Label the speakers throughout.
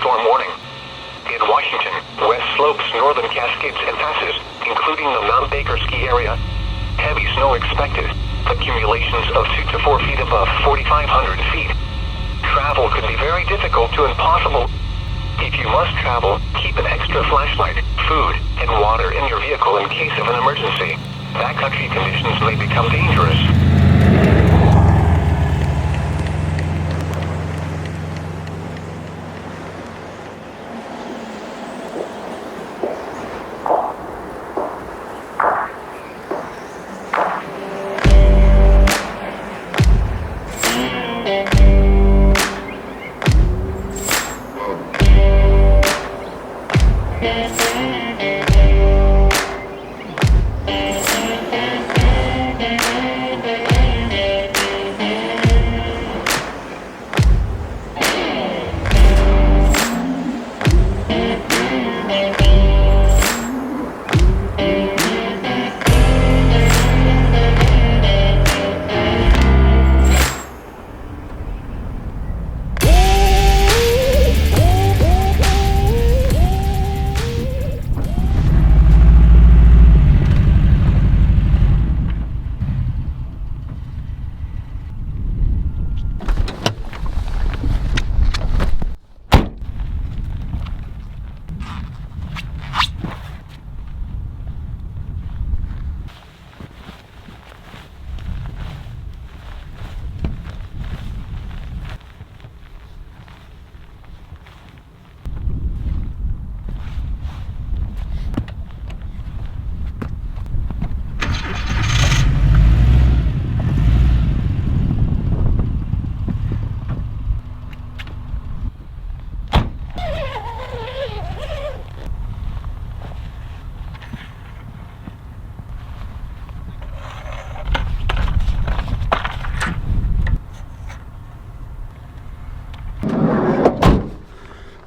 Speaker 1: storm warning. In Washington, west slopes, northern Cascades, and passes, including the Mount Baker ski area, heavy snow expected. Accumulations of 2 to 4 feet above 4,500 feet. Travel could be very difficult to impossible. If you must travel, keep an extra flashlight, food, and water in your vehicle in case of an emergency. Backcountry conditions may become dangerous.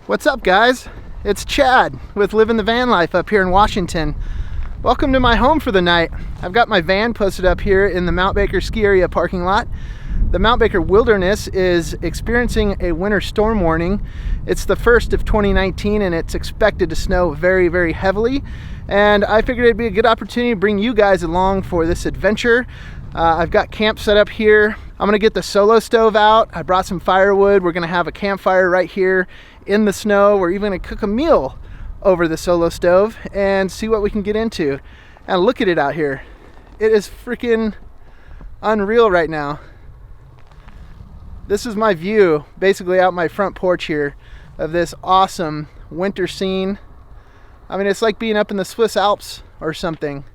Speaker 2: What's up, guys? It's Chad with Living the Van Life up here in Washington. Welcome to my home for the night. I've got my van posted up here in the Mount Baker ski area parking lot. The Mount Baker Wilderness is experiencing a winter storm warning. It's the first of 2019 and it's expected to snow very, very heavily. And I figured it'd be a good opportunity to bring you guys along for this adventure. I've got camp set up here. I'm gonna get the solo stove out. I brought some firewood. We're gonna have a campfire right here in the snow. We're even gonna cook a meal over the solo stove and see what we can get into. And look at it out here. It is freaking unreal right now. This is my view, basically out my front porch here, of this awesome winter scene. I mean, it's like being up in the Swiss Alps or something.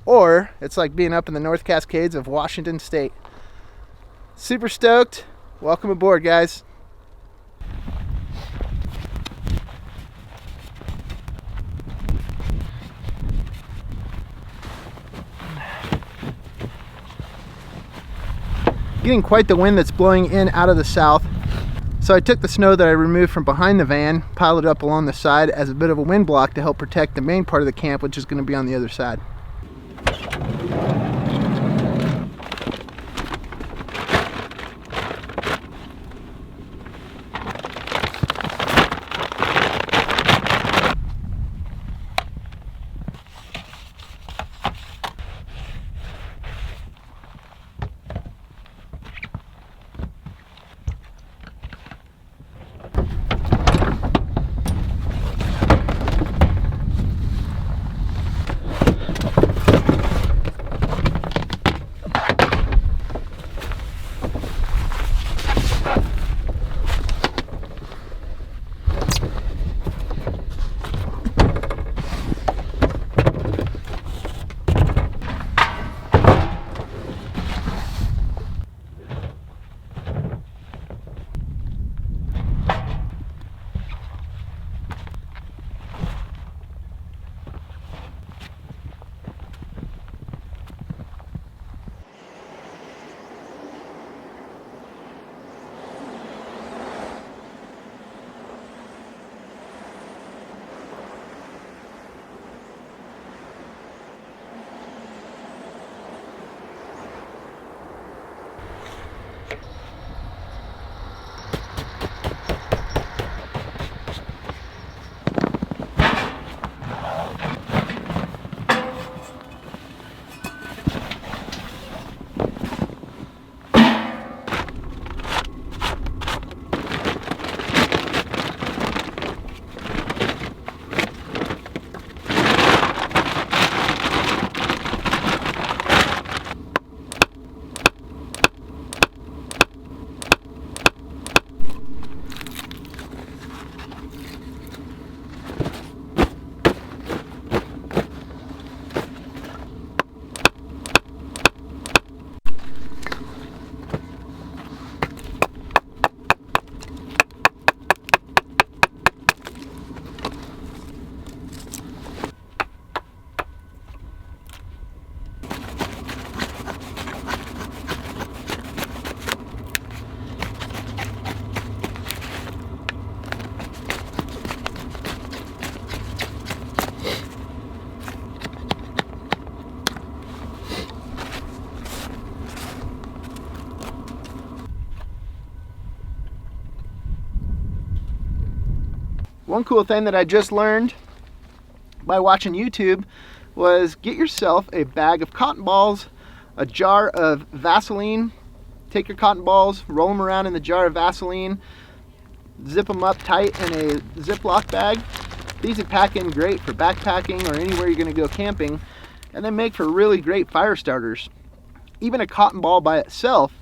Speaker 2: Or it's like being up in the North Cascades of Washington State. Super stoked. Welcome aboard, guys. Getting quite the wind that's blowing in out of the south. So I took the snow that I removed from behind the van, piled it up along the side as a bit of a wind block to help protect the main part of the camp, which is going to be on the other side. One cool thing that I just learned by watching YouTube was get yourself a bag of cotton balls, a jar of Vaseline. Take your cotton balls, roll them around in the jar of Vaseline, zip them up tight in a Ziploc bag. These would pack in great for backpacking or anywhere you're going to go camping, and then make for really great fire starters. Even a cotton ball by itself,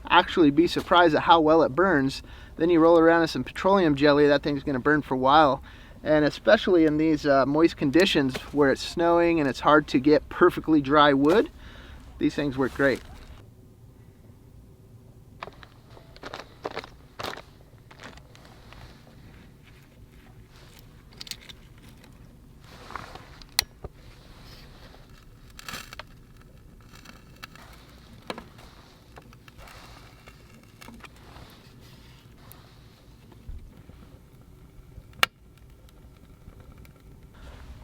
Speaker 2: actually be surprised at how well it burns. Then you roll around in some petroleum jelly, that thing's going to burn for a while. And especially in these moist conditions where it's snowing and it's hard to get perfectly dry wood, these things work great.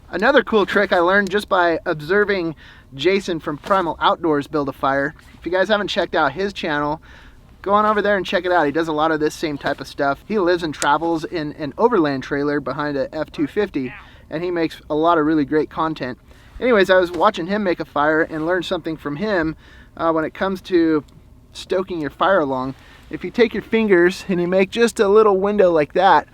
Speaker 2: Another cool trick I learned just by observing Jason from Primal Outdoors build a fire. If you guys haven't checked out his channel, go on over there and check it out. He does a lot of this same type of stuff. He lives and travels in an overland trailer behind a F-250, and he makes a lot of really great content. Anyways, I was watching him make a fire and learned something from him when it comes to stoking your fire along. If you take your fingers and you make just a little window like that,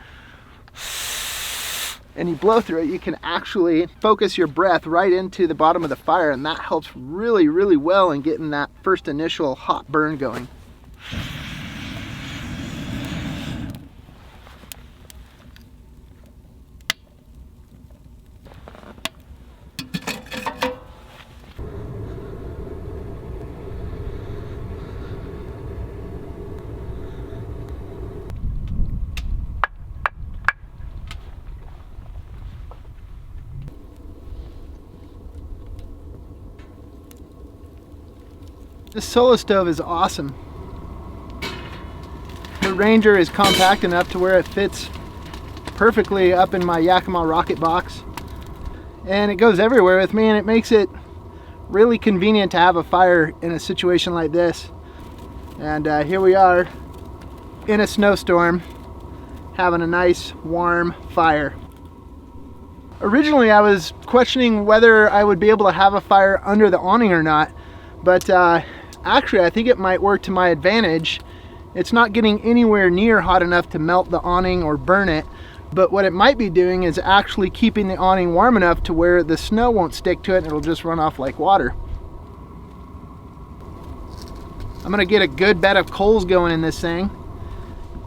Speaker 2: and you blow through it, you can actually focus your breath right into the bottom of the fire, and that helps really, really well in getting that first initial hot burn going. This solo stove is awesome. The Ranger is compact enough to where it fits perfectly up in my Yakima rocket box, and it goes everywhere with me, and it makes it really convenient to have a fire in a situation like this. And here we are in a snowstorm having a nice warm fire. Originally I was questioning whether I would be able to have a fire under the awning or not, but actually I think it might work to my advantage. It's not getting anywhere near hot enough to melt the awning or burn it, but what it might be doing is actually keeping the awning warm enough to where the snow won't stick to it and it'll just run off like water. I'm gonna get a good bed of coals going in this thing,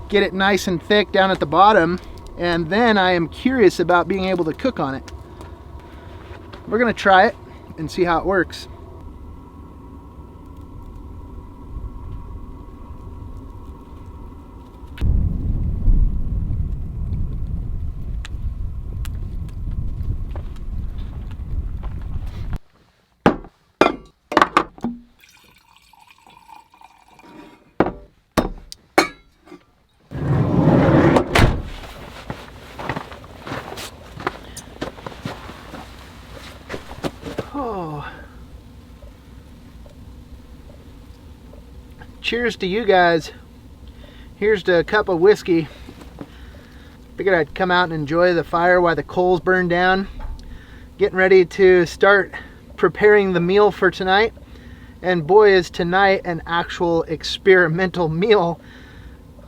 Speaker 2: get it nice and thick down at the bottom, and then I am curious about being able to cook on it. We're gonna try it and see how it works. Oh. Cheers to you guys. Here's to a cup of whiskey. Figured I'd come out and enjoy the fire while the coals burn down. Getting ready to start preparing the meal for tonight. And boy, is tonight an actual experimental meal.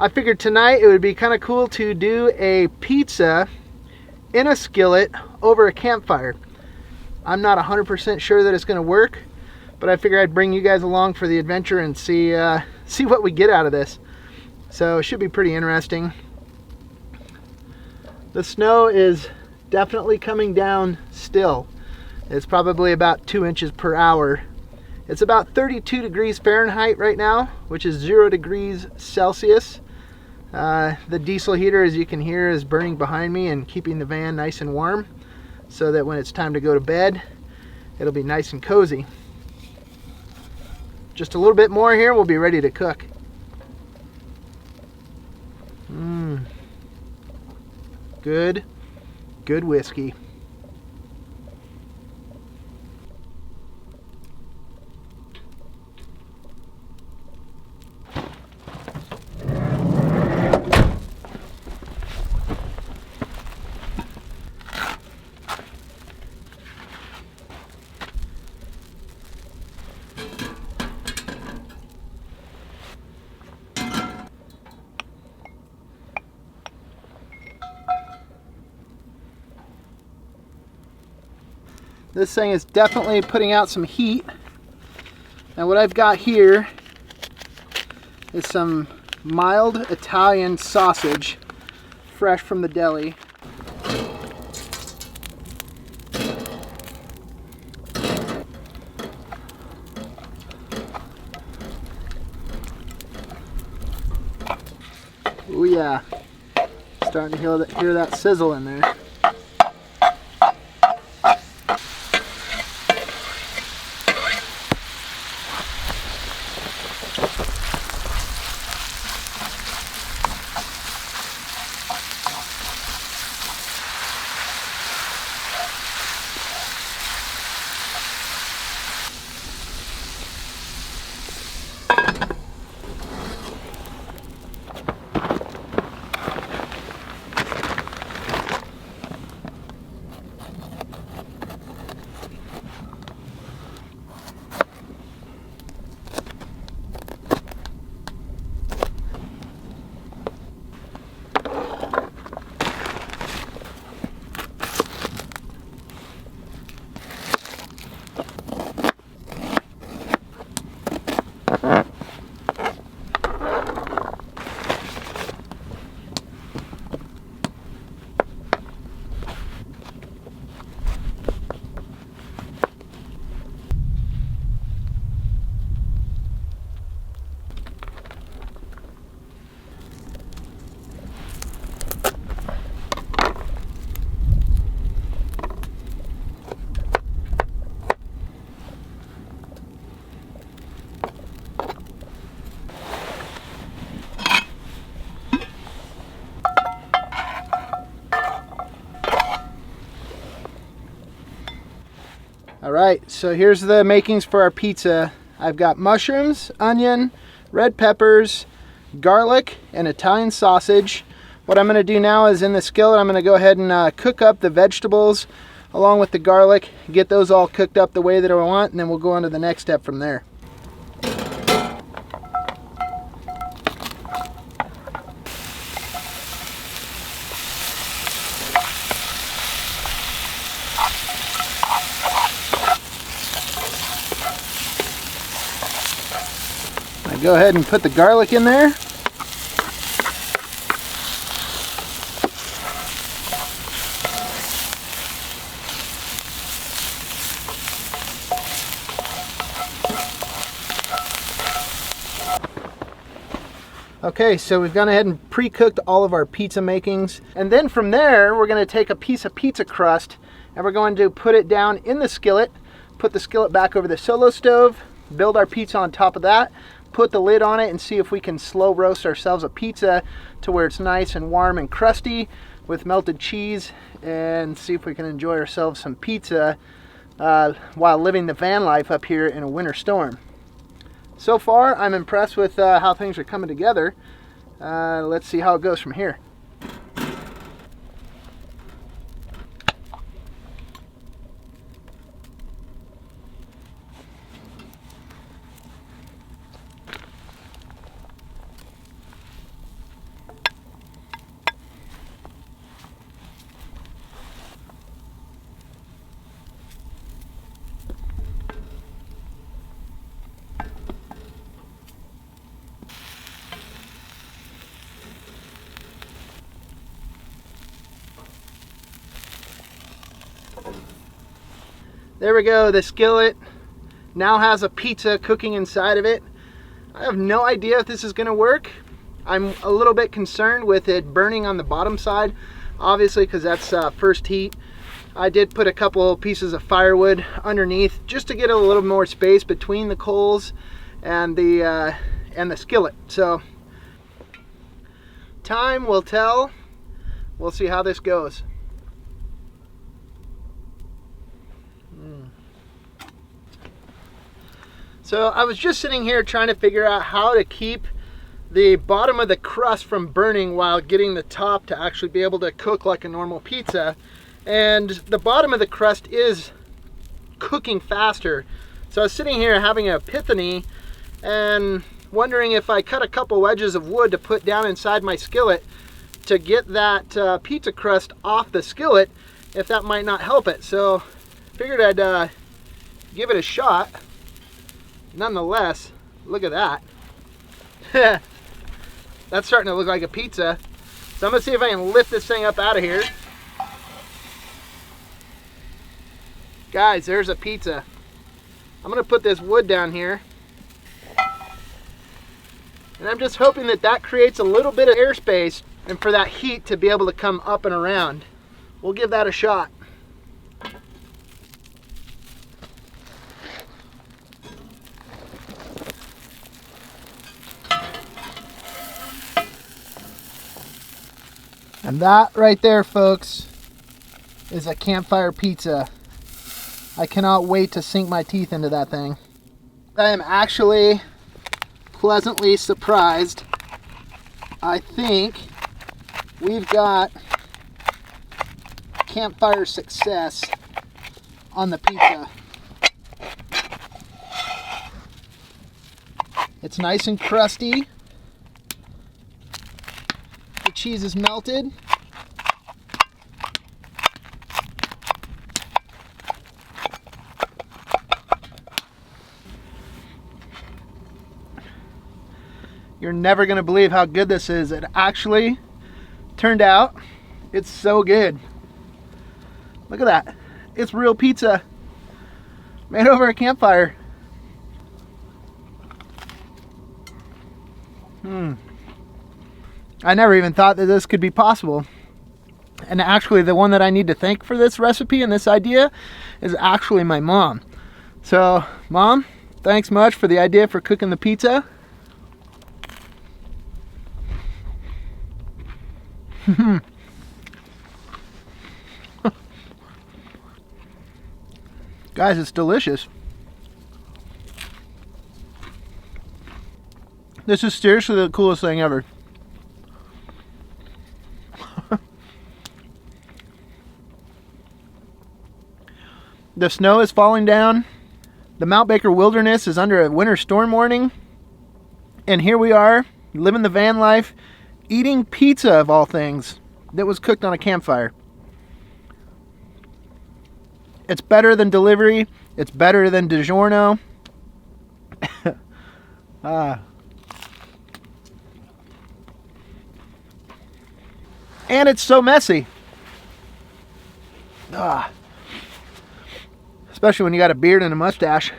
Speaker 2: I figured tonight it would be kind of cool to do a pizza in a skillet over a campfire. I'm not 100% sure that it's going to work, but I figured I'd bring you guys along for the adventure and see what we get out of this. So it should be pretty interesting. The snow is definitely coming down still. It's probably about 2 inches per hour. It's about 32 degrees Fahrenheit right now, which is 0 degrees Celsius. The diesel heater, as you can hear, is burning behind me and keeping the van nice and warm, so that when it's time to go to bed, it'll be nice and cozy. Just a little bit more here, we'll be ready to cook. Good whiskey. This thing is definitely putting out some heat. Now what I've got here is some mild Italian sausage, fresh from the deli. Oh yeah, starting to hear that sizzle in there. All right, so here's the makings for our pizza. I've got mushrooms, onion, red peppers, garlic, and Italian sausage. What I'm gonna do now is in the skillet, I'm gonna go ahead and cook up the vegetables along with the garlic, get those all cooked up the way that I want, and then we'll go on to the next step from there. Go ahead and put the garlic in there. Okay, so we've gone ahead and pre-cooked all of our pizza makings. And then from there, we're gonna take a piece of pizza crust and we're going to put it down in the skillet, put the skillet back over the solo stove, build our pizza on top of that, put the lid on it and see if we can slow roast ourselves a pizza to where it's nice and warm and crusty with melted cheese, and see if we can enjoy ourselves some pizza while living the van life up here in a winter storm. So far, I'm impressed with how things are coming together. Let's see how it goes from here. There we go, the skillet now has a pizza cooking inside of it. I have no idea if this is gonna work. I'm a little bit concerned with it burning on the bottom side, obviously, because that's first heat. I did put a couple pieces of firewood underneath just to get a little more space between the coals and the skillet. So time will tell. We'll see how this goes. So I was just sitting here trying to figure out how to keep the bottom of the crust from burning while getting the top to actually be able to cook like a normal pizza. And the bottom of the crust is cooking faster. So I was sitting here having an epiphany and wondering if I cut a couple wedges of wood to put down inside my skillet to get that pizza crust off the skillet, if that might not help it. So figured I'd give it a shot. Nonetheless, look at that. That's starting to look like a pizza. So I'm gonna see if I can lift this thing up out of here. Guys, there's a pizza. I'm gonna put this wood down here. And I'm just hoping that that creates a little bit of airspace and for that heat to be able to come up and around. We'll give that a shot. And that right there, folks, is a campfire pizza. I cannot wait to sink my teeth into that thing. I am actually pleasantly surprised. I think we've got campfire success on the pizza. It's nice and crusty. The cheese is melted. You're never going to believe how good this is. It actually turned out. It's so good. Look at that. It's real pizza made over a campfire. I never even thought that this could be possible. And actually the one that I need to thank for this recipe and this idea is actually my mom. So, Mom, thanks much for the idea for cooking the pizza. Guys, it's delicious. This is seriously the coolest thing ever. The snow is falling down. The Mount Baker wilderness is under a winter storm warning. And here we are, living the van life, eating pizza of all things that was cooked on a campfire. It's better than delivery. It's better than DiGiorno. And it's so messy. Especially when you got a beard and a mustache.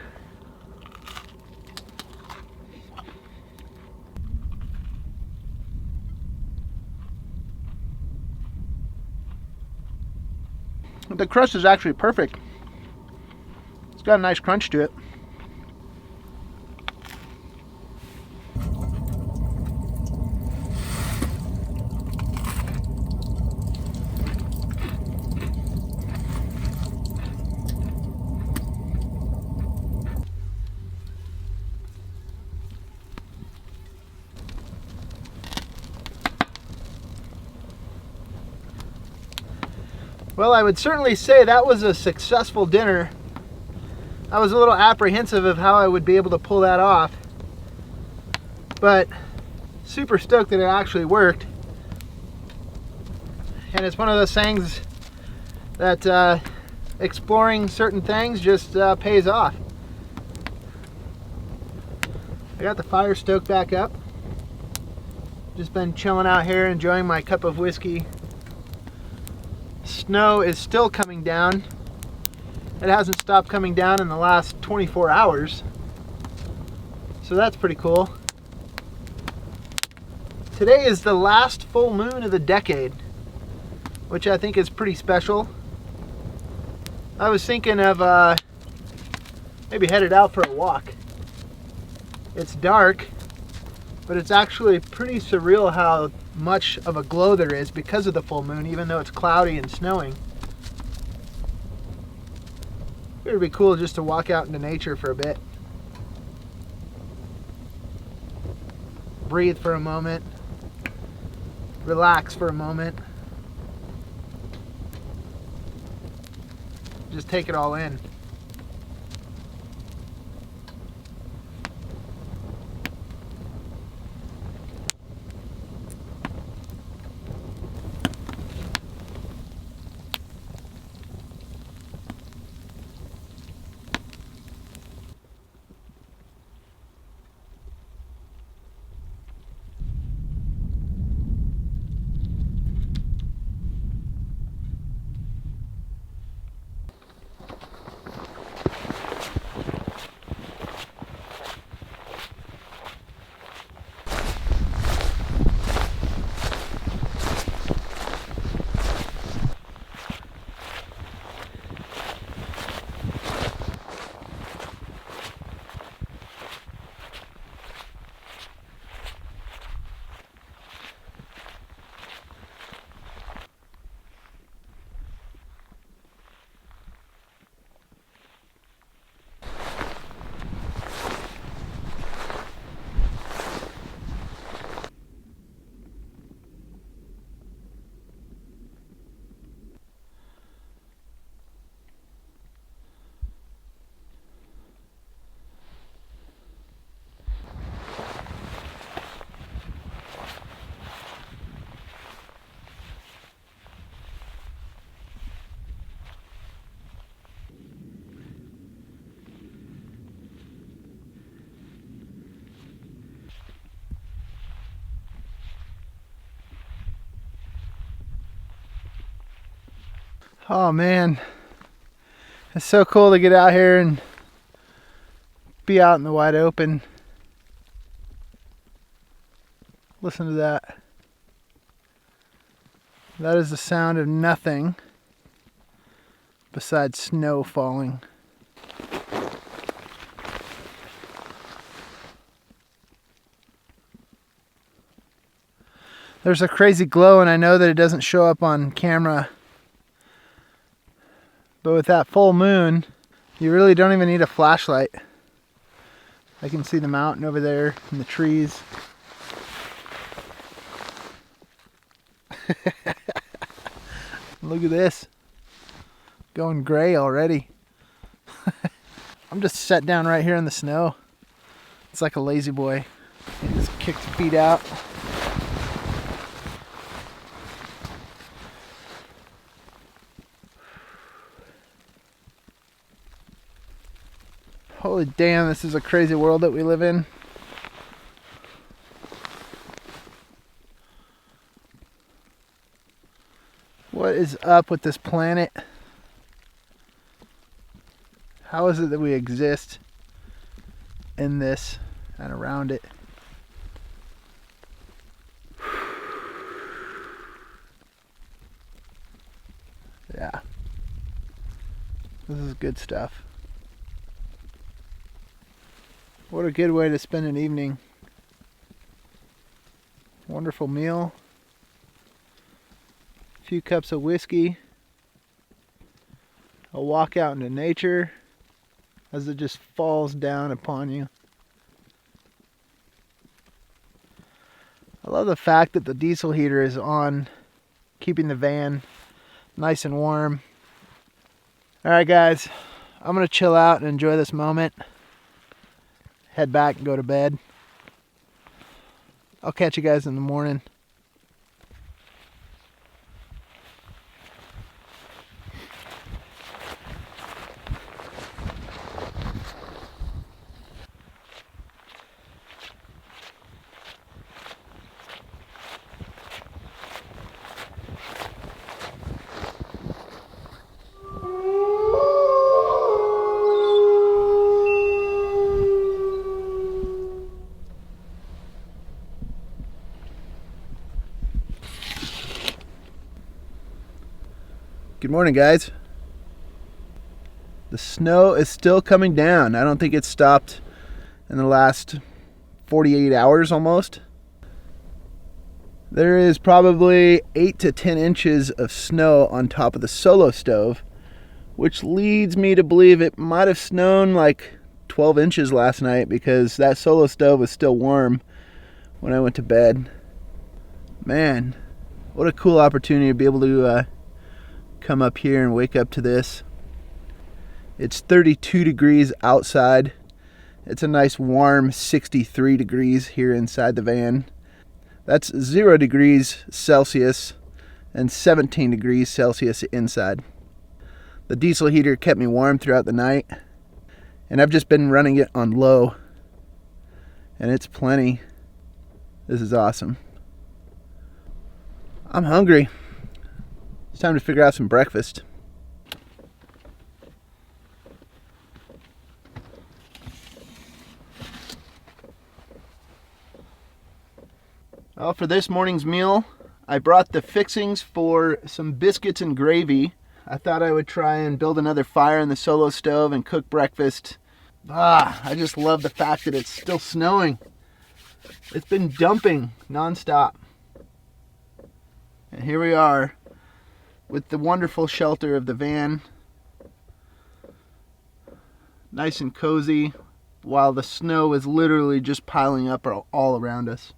Speaker 2: The crust is actually perfect. It's got a nice crunch to it. Well, I would certainly say that was a successful dinner. I was a little apprehensive of how I would be able to pull that off, but super stoked that it actually worked. And it's one of those things that exploring certain things just pays off. I got the fire stoked back up. Just been chilling out here enjoying my cup of whiskey. Snow is still coming down. It hasn't stopped coming down in the last 24 hours. So that's pretty cool. Today is the last full moon of the decade, which I think is pretty special. I was thinking of maybe headed out for a walk. It's dark, but it's actually pretty surreal how much of a glow there is because of the full moon, even though it's cloudy and snowing. It would be cool just to walk out into nature for a bit. Breathe for a moment. Relax for a moment. Just take it all in. Oh man, it's so cool to get out here and be out in the wide open. Listen to that. That is the sound of nothing besides snow falling. There's a crazy glow, and I know that it doesn't show up on camera, but with that full moon, you really don't even need a flashlight. I can see the mountain over there and the trees. Look at this. Going gray already. I'm just set down right here in the snow. It's like a lazy boy. You just kick the feet out. Holy damn, this is a crazy world that we live in. What is up with this planet? How is it that we exist in this and around it? Yeah. This is good stuff. What a good way to spend an evening. Wonderful meal. A few cups of whiskey. A walk out into nature as it just falls down upon you. I love the fact that the diesel heater is on, keeping the van nice and warm. Alright guys, I'm going to chill out and enjoy this moment. Head back and go to bed. I'll catch you guys in the morning. Good morning, guys. The snow is still coming down. I don't think it stopped in the last 48 hours almost. There is probably 8 to 10 inches of snow on top of the solo stove, which leads me to believe it might have snowed like 12 inches last night because that solo stove was still warm when I went to bed. Man, what a cool opportunity to be able to come up here and wake up to this. It's 32 degrees outside. It's a nice warm 63 degrees here inside the van. That's 0 degrees Celsius and 17 degrees Celsius inside. The diesel heater kept me warm throughout the night, and I've just been running it on low, and it's plenty. This is awesome. I'm hungry. It's time to figure out some breakfast. Well, for this morning's meal, I brought the fixings for some biscuits and gravy. I thought I would try and build another fire in the solo stove and cook breakfast. I just love the fact that it's still snowing. It's been dumping nonstop. And here we are, with the wonderful shelter of the van. Nice and cozy, while the snow is literally just piling up all around us.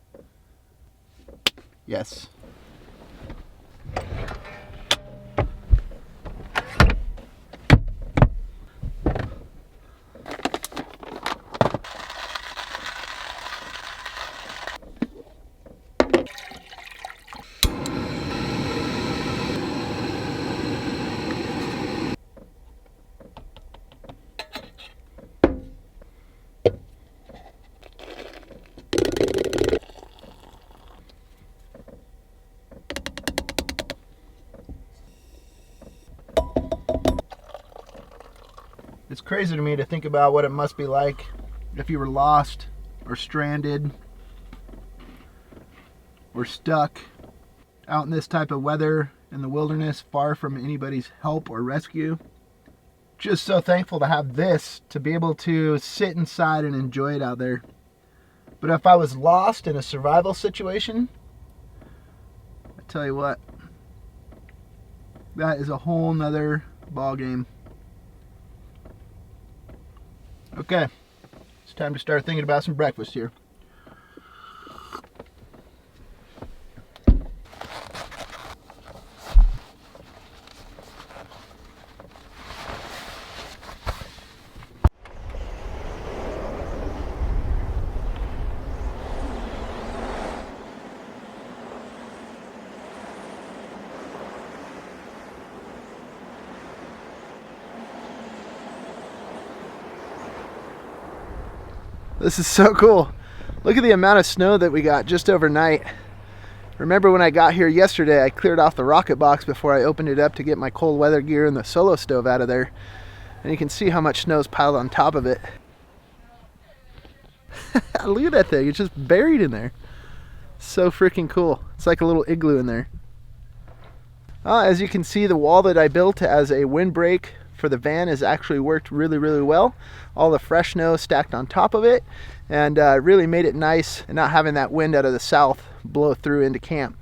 Speaker 2: Yes. It's crazy to me to think about what it must be like if you were lost or stranded or stuck out in this type of weather in the wilderness, far from anybody's help or rescue. Just so thankful to have this, to be able to sit inside and enjoy it out there. But if I was lost in a survival situation, I tell you what, that is a whole nother ball game. Okay, it's time to start thinking about some breakfast here. This is so cool. Look at the amount of snow that we got just overnight. Remember when I got here yesterday, I cleared off the rocket box before I opened it up to get my cold weather gear and the solo stove out of there. And you can see how much snow is piled on top of it. Look at that thing, it's just buried in there. So freaking cool. It's like a little igloo in there. As you can see, the wall that I built as a windbreak for the van has actually worked really, really well. All the fresh snow stacked on top of it, and really made it nice and not having that wind out of the south blow through into camp.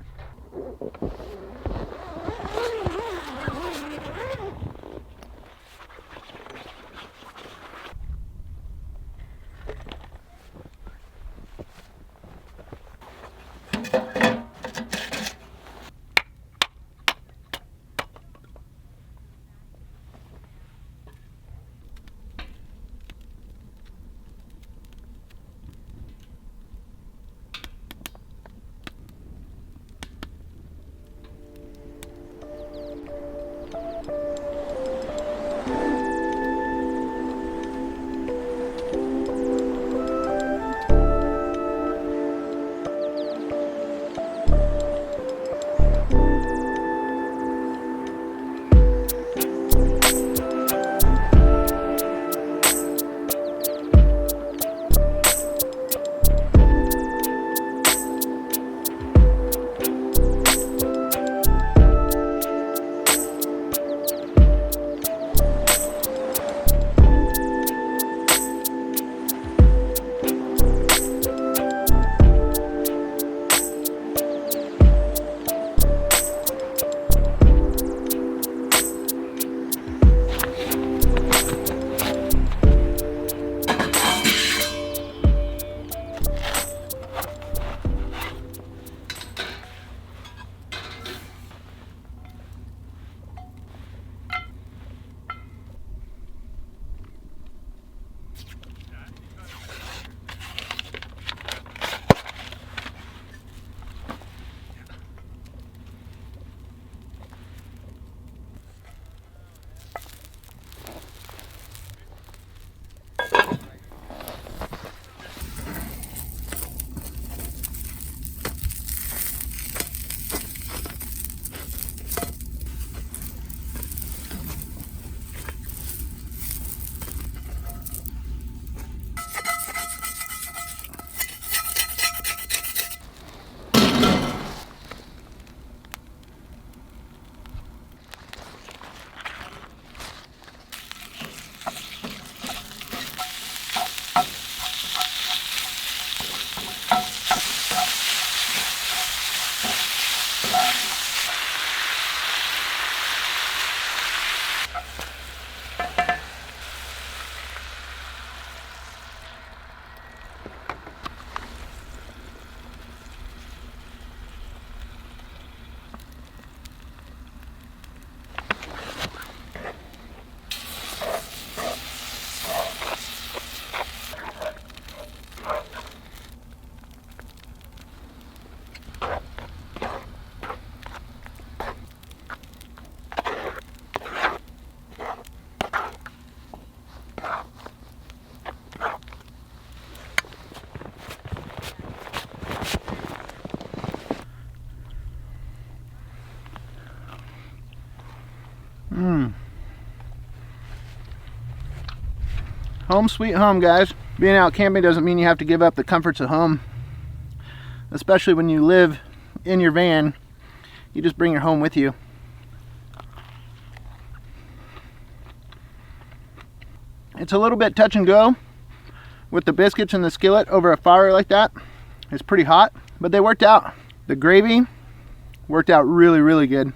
Speaker 2: Home sweet home, guys. Being out camping doesn't mean you have to give up the comforts of home. Especially when you live in your van, you just bring your home with you. It's a little bit touch and go with the biscuits in the skillet over a fire like that. It's pretty hot, but they worked out. The gravy worked out really, really good.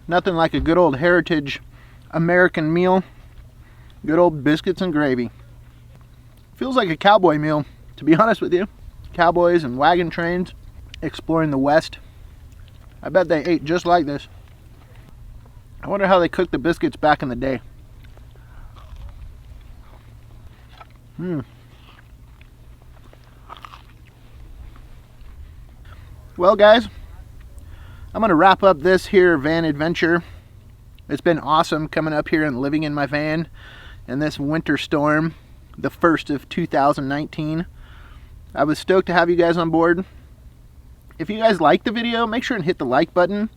Speaker 2: Nothing like a good old heritage American meal. Good old biscuits and gravy. Feels like a cowboy meal, to be honest with you. Cowboys and wagon trains exploring the West. I bet they ate just like this. I wonder how they cooked the biscuits back in the day. Well, guys, I'm going to wrap up this here van adventure. It's been awesome coming up here and living in my van in this winter storm, the first of 2019. I was stoked to have you guys on board. If you guys like the video, make sure and hit the like button.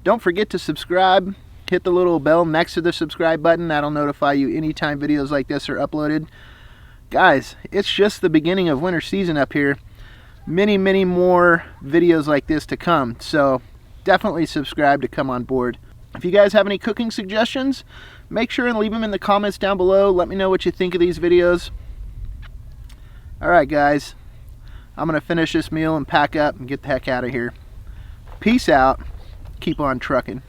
Speaker 2: Don't forget to subscribe. Hit the little bell next to the subscribe button. That'll notify you anytime videos like this are uploaded. Guys, it's just the beginning of winter season up here. Many, many more videos like this to come. So definitely subscribe to come on board. If you guys have any cooking suggestions, make sure and leave them in the comments down below. Let me know what you think of these videos. Alright guys, I'm going to finish this meal and pack up and get the heck out of here. Peace out. Keep on trucking.